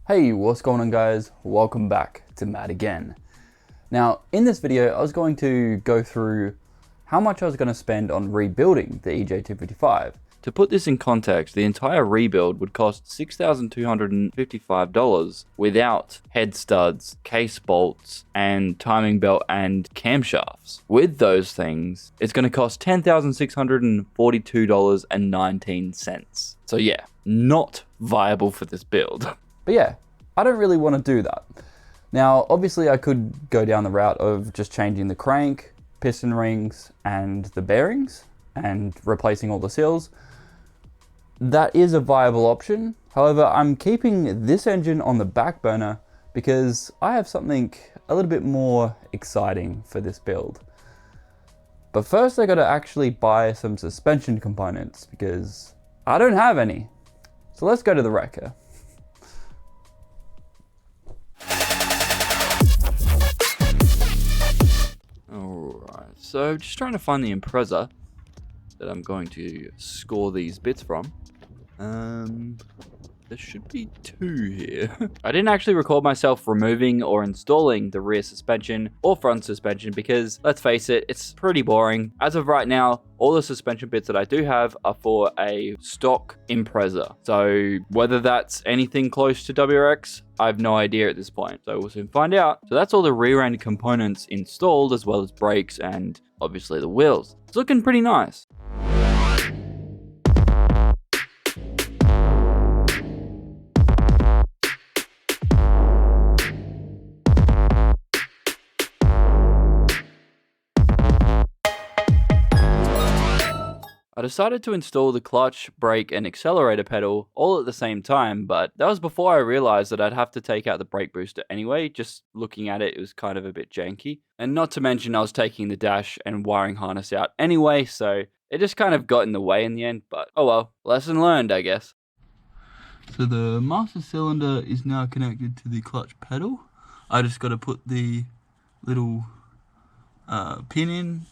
Hey, what's going on guys? Welcome back to Matt again. Now, in this video, I was going to go through how much I was going to spend on rebuilding the EJ255. To put this in context, the entire rebuild would cost $6,255 without head studs, case bolts, and timing belt and camshafts. With those things, it's going to cost $10,642.19. So yeah, not viable for this build. But yeah, I don't really want to do that. Now, obviously I could go down the route of just changing the crank, piston rings, and the bearings, and replacing all the seals. That is a viable option. However, I'm keeping this engine on the back burner because I have something a little bit more exciting for this build. But first I gotta actually buy some suspension components because I don't have any. So let's go to the wrecker. Alright, so just trying to find the Impreza that I'm going to score these bits from. There should be two here. I didn't actually record myself removing or installing the rear suspension or front suspension because, let's face it, it's pretty boring. As of right now, all the suspension bits that I do have are for a stock Impreza. So whether that's anything close to WRX, I have no idea at this point. So we'll soon find out. So that's all the rear end components installed, as well as brakes and obviously the wheels. It's looking pretty nice. I decided to install the clutch, brake, and accelerator pedal all at the same time, but that was before I realized that I'd have to take out the brake booster anyway. Just looking at it, it was kind of a bit janky. And not to mention I was taking the dash and wiring harness out anyway, so it just kind of got in the way in the end, but oh well, lesson learned, I guess. So the master cylinder is now connected to the clutch pedal. I just got to put the little pin in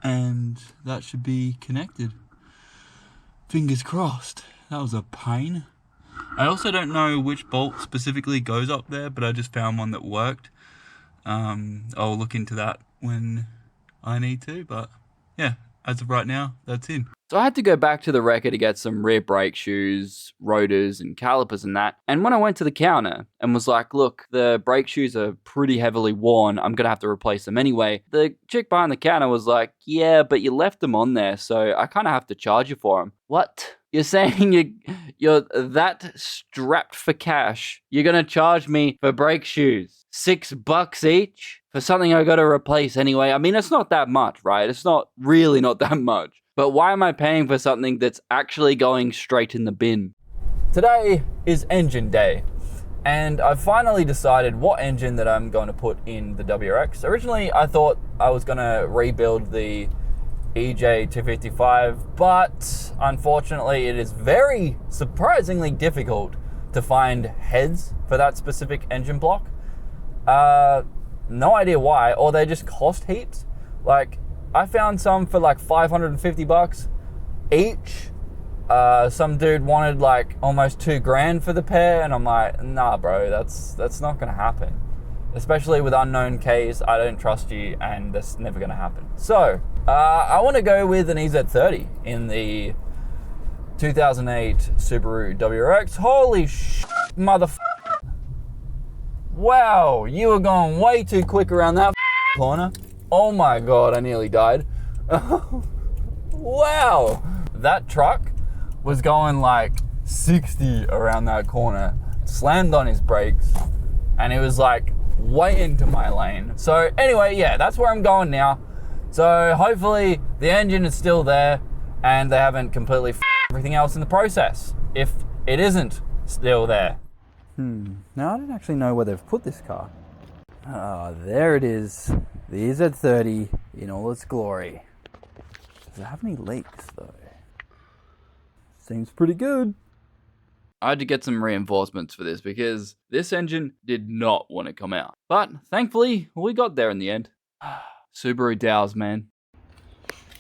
and that should be connected. Fingers crossed. That was a pain. I also don't know which bolt specifically goes up there, but I just found one that worked. I'll look into that when I need to, but yeah, as of right now, that's in. So I had to go back to the wrecker to get some rear brake shoes, rotors, and calipers and that. And when I went to the counter and was like, look, the brake shoes are pretty heavily worn, I'm gonna have to replace them anyway. The chick behind the counter was like, yeah, but you left them on there, so I kind of have to charge you for them. What? You're saying you're that strapped for cash, you're gonna charge me for brake shoes? $6 each? For something I gotta replace anyway? I mean, it's not that much, right? It's not really not that much. But why am I paying for something that's actually going straight in the bin? Today is engine day, and I've finally decided what engine that I'm going to put in the WRX. Originally, I thought I was going to rebuild the EJ255, but unfortunately, it is very surprisingly difficult to find heads for that specific engine block. No idea why, or they just cost heaps. Like, I found some for like $550 each. Some dude wanted like almost $2,000 for the pair, and I'm like, nah, bro, that's not gonna happen. Especially with unknown Ks, I don't trust you, and that's never gonna happen. So, I want to go with an EZ30 in the 2008 Subaru WRX. Holy shit, motherfucker! Wow, you were going way too quick around that corner. Oh my god, I nearly died. Wow! That truck was going like 60 around that corner, slammed on his brakes, and it was like way into my lane. So anyway, yeah, that's where I'm going now. So hopefully the engine is still there and they haven't completely f***ed everything else in the process, if it isn't still there. Now I don't actually know where they've put this car. There it is. The EZ30 in all its glory. Does it have any leaks though? Seems pretty good. I had to get some reinforcements for this because this engine did not want to come out. But thankfully, we got there in the end. Subaru Dows, man.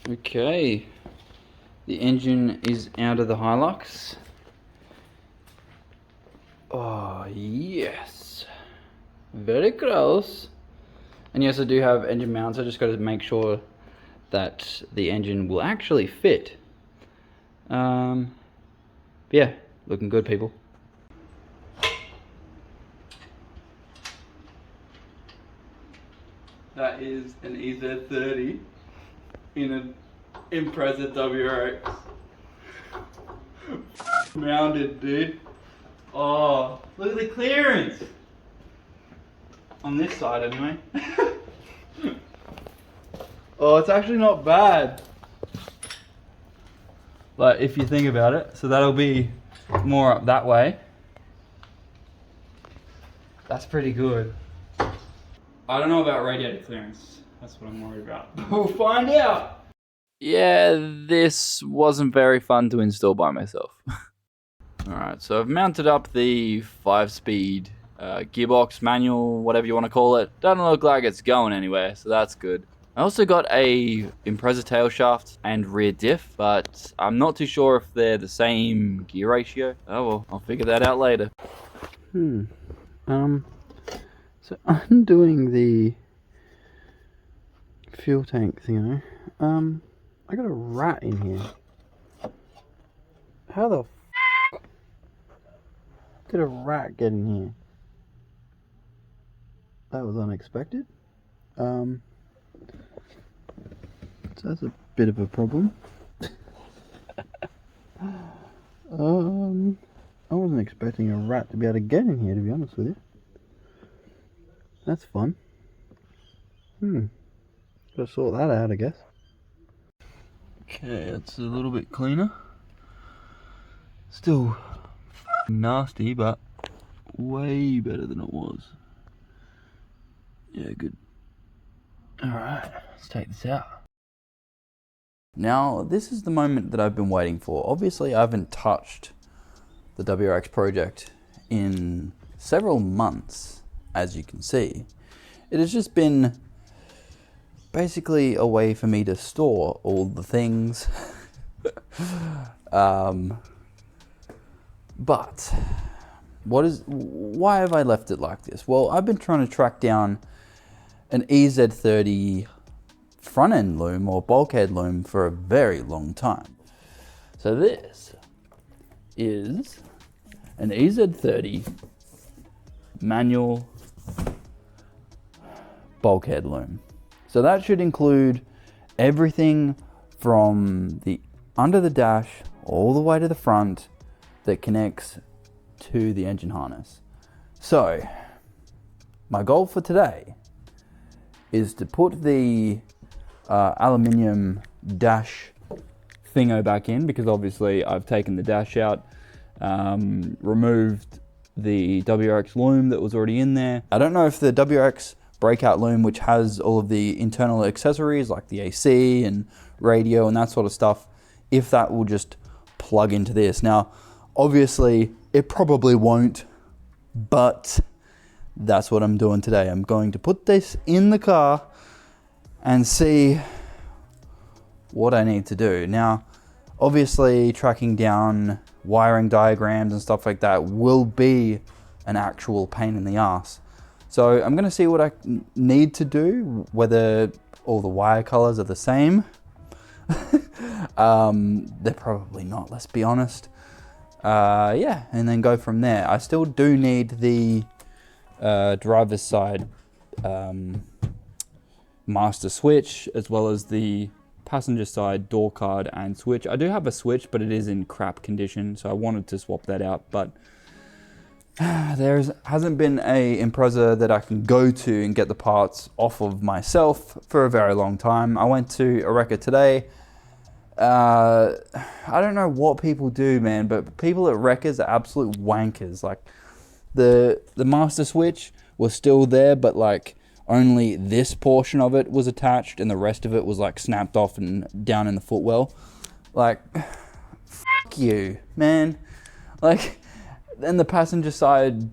Okay. The engine is out of the Hilux. Oh, yes. Very close. And yes, I do have engine mounts. I just got to make sure that the engine will actually fit. Yeah, looking good, people. That is an EZ30 in an Impreza WRX. Mounted, dude. Oh, look at the clearance. On this side, anyway. Oh, it's actually not bad. Like, if you think about it. So that'll be more up that way. That's pretty good. I don't know about radiator clearance. That's what I'm worried about. We'll find out. Yeah, this wasn't very fun to install by myself. Alright, so I've mounted up the 5-speed gearbox, manual, whatever you want to call it. Doesn't look like it's going anywhere, so that's good. I also got a Impreza tail shaft and rear diff, but I'm not too sure if they're the same gear ratio. Oh well, I'll figure that out later. So I'm doing the fuel tank thing, I got a rat in here. How the f did a rat get in here? That was unexpected. So that's a bit of a problem. I wasn't expecting a rat to be able to get in here, to be honest with you. That's fun. Gotta sort that out, I guess. Okay, it's a little bit cleaner. Still nasty, but way better than it was. Yeah, good. Alright, let's take this out. Now, this is the moment that I've been waiting for. Obviously, I haven't touched the WRX project in several months, as you can see. It has just been basically a way for me to store all the things. But why have I left it like this? Well, I've been trying to track down an EZ30 front end loom or bulkhead loom for a very long time. So this is an EZ30 manual bulkhead loom. So that should include everything from the under the dash all the way to the front that connects to the engine harness. So my goal for today is to put the aluminium dash thingo back in, because obviously I've taken the dash out, removed the WRX loom that was already in there. I don't know if the WRX breakout loom, which has all of the internal accessories like the AC and radio and that sort of stuff, if that will just plug into this. Now, obviously it probably won't, but that's what I'm doing today. I'm going to put this in the car and see what I need to do. Now, obviously tracking down wiring diagrams and stuff like that will be an actual pain in the ass. So I'm going to see what I need to do, whether all the wire colors are the same. They're probably not, let's be honest. Yeah, and then go from there. I still do need the driver's side master switch, as well as the passenger side door card and switch. I do have a switch, but it is in crap condition, so I wanted to swap that out, but there hasn't been a Impreza that I can go to and get the parts off of myself for a very long time. I went to WREXY today. I don't know what people do, man, but people at WREXY are absolute wankers. Like, the master switch was still there, but like only this portion of it was attached and the rest of it was like snapped off and down in the footwell. Like, fuck you, man. Like, then the passenger side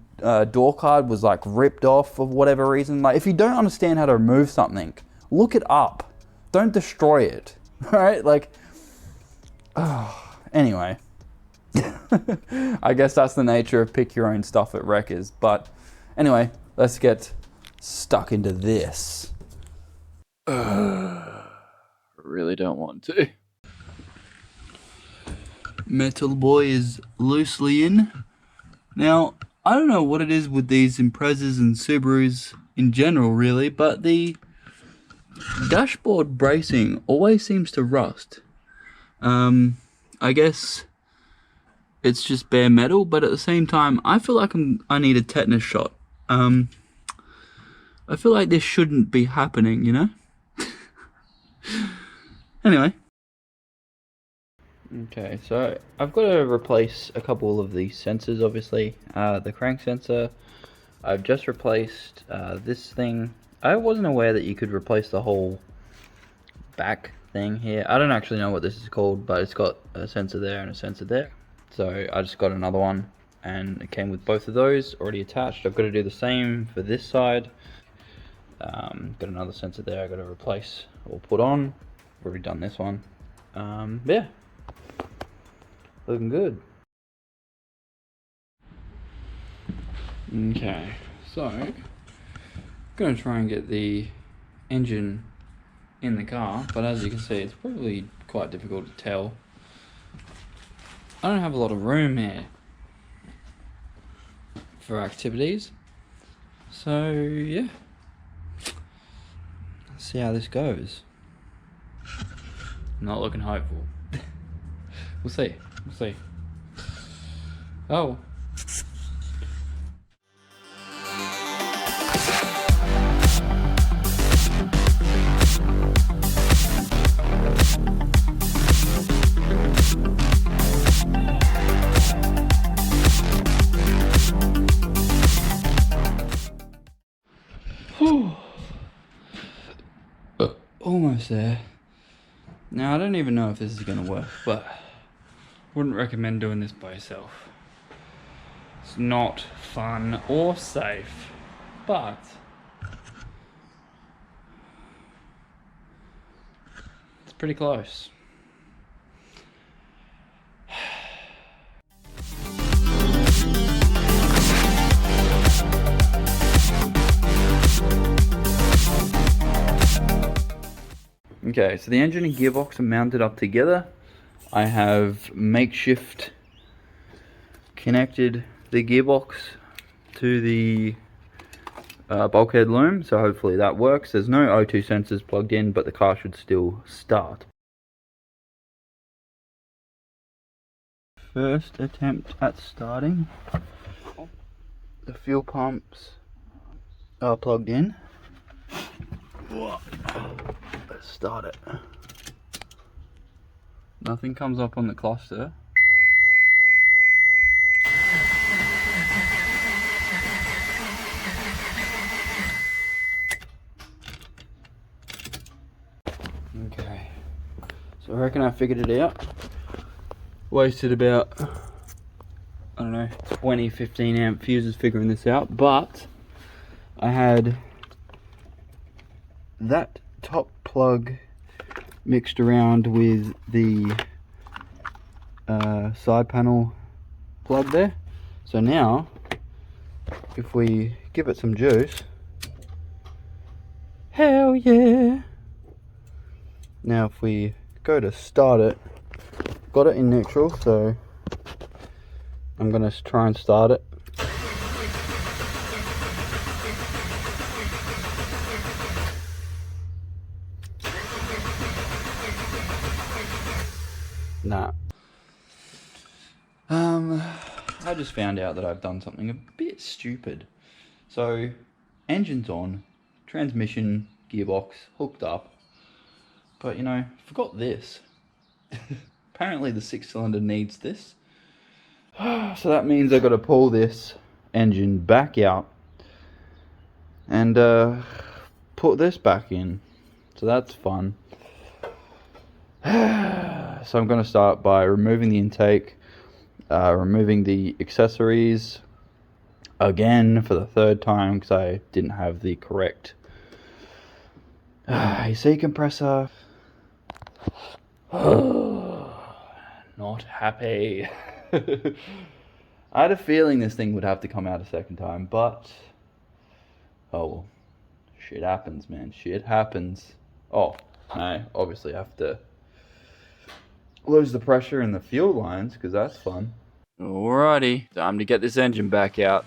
door card was like ripped off for whatever reason. Like, if you don't understand how to remove something, look it up. Don't destroy it. All right? Like, anyway. I guess that's the nature of pick your own stuff at Wreckers. But anyway, let's get stuck into this. Really don't want to. Metal Boy is loosely in. Now, I don't know what it is with these Imprezas and Subarus in general really, but the dashboard bracing always seems to rust. I guess it's just bare metal, but at the same time, I feel like I need a tetanus shot. I feel like this shouldn't be happening, you know? Anyway. Okay, so I've got to replace a couple of the sensors, obviously. The crank sensor, I've just replaced this thing. I wasn't aware that you could replace the whole back thing here. I don't actually know what this is called, but it's got a sensor there and a sensor there. So I just got another one, and it came with both of those already attached. I've got to do the same for this side. Got another sensor there I've got to replace or put on. I've already done this one. Yeah. Looking good. Okay, so I'm gonna try and get the engine in the car, but as you can see, it's probably quite difficult to tell. I don't have a lot of room here for activities, so yeah. Let's see how this goes. Not looking hopeful. We'll see. We'll see. Oh. Whew. Almost there. Now I don't even know if this is gonna work, but wouldn't recommend doing this by yourself. It's not fun or safe, but it's pretty close. Okay, so the engine and gearbox are mounted up together. I have makeshift connected the gearbox to the bulkhead loom, so hopefully that works. There's no O2 sensors plugged in, but the car should still start. First attempt at starting. The fuel pumps are plugged in. Let's start it. Nothing comes up on the cluster. Okay, so I reckon I figured it out. Wasted about, I don't know, 15 amp fuses figuring this out, but I had that top plug mixed around with the side panel plug there. So now, if we give it some juice, hell yeah! Now if we go to start it, got it in neutral, so I'm gonna try and start it. Nah. I just found out that I've done something a bit stupid. So, engine's on, transmission, gearbox, hooked up. But, you know, forgot this. Apparently the 6-cylinder needs this. So that means I've got to pull this engine back out and put this back in. So that's fun. So I'm going to start by removing the intake, removing the accessories again for the third time because I didn't have the correct AC compressor. Not happy. I had a feeling this thing would have to come out a second time, but oh well. Shit happens, man. Shit happens. Oh, I obviously have to lose the pressure in the fuel lines, because that's fun. Alrighty, time to get this engine back out.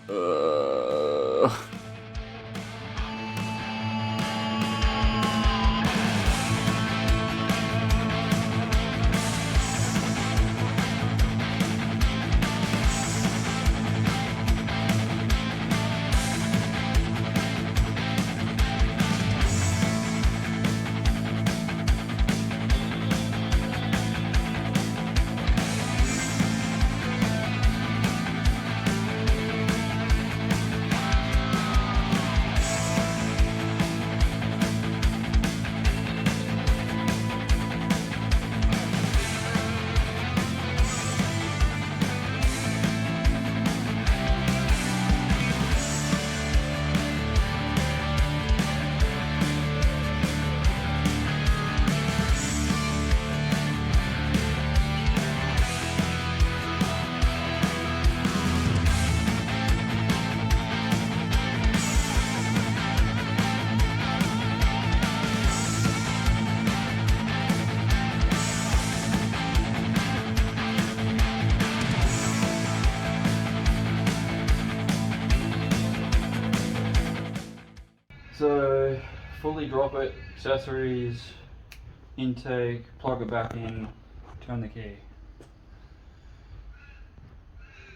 So, fully drop it, accessories, intake, plug it back in, turn the key.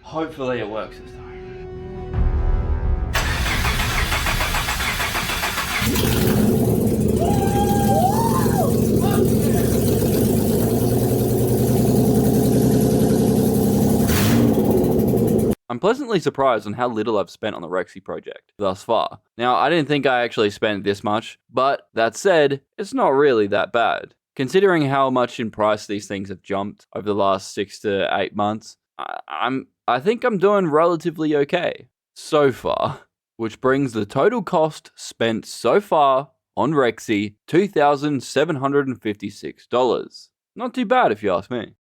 Hopefully it works this time. I'm pleasantly surprised on how little I've spent on the WREXY project thus far. Now, I didn't think I actually spent this much, but that said, it's not really that bad. Considering how much in price these things have jumped over the last 6 to 8 months, I think I'm doing relatively okay so far, which brings the total cost spent so far on WREXY $2,756. Not too bad if you ask me.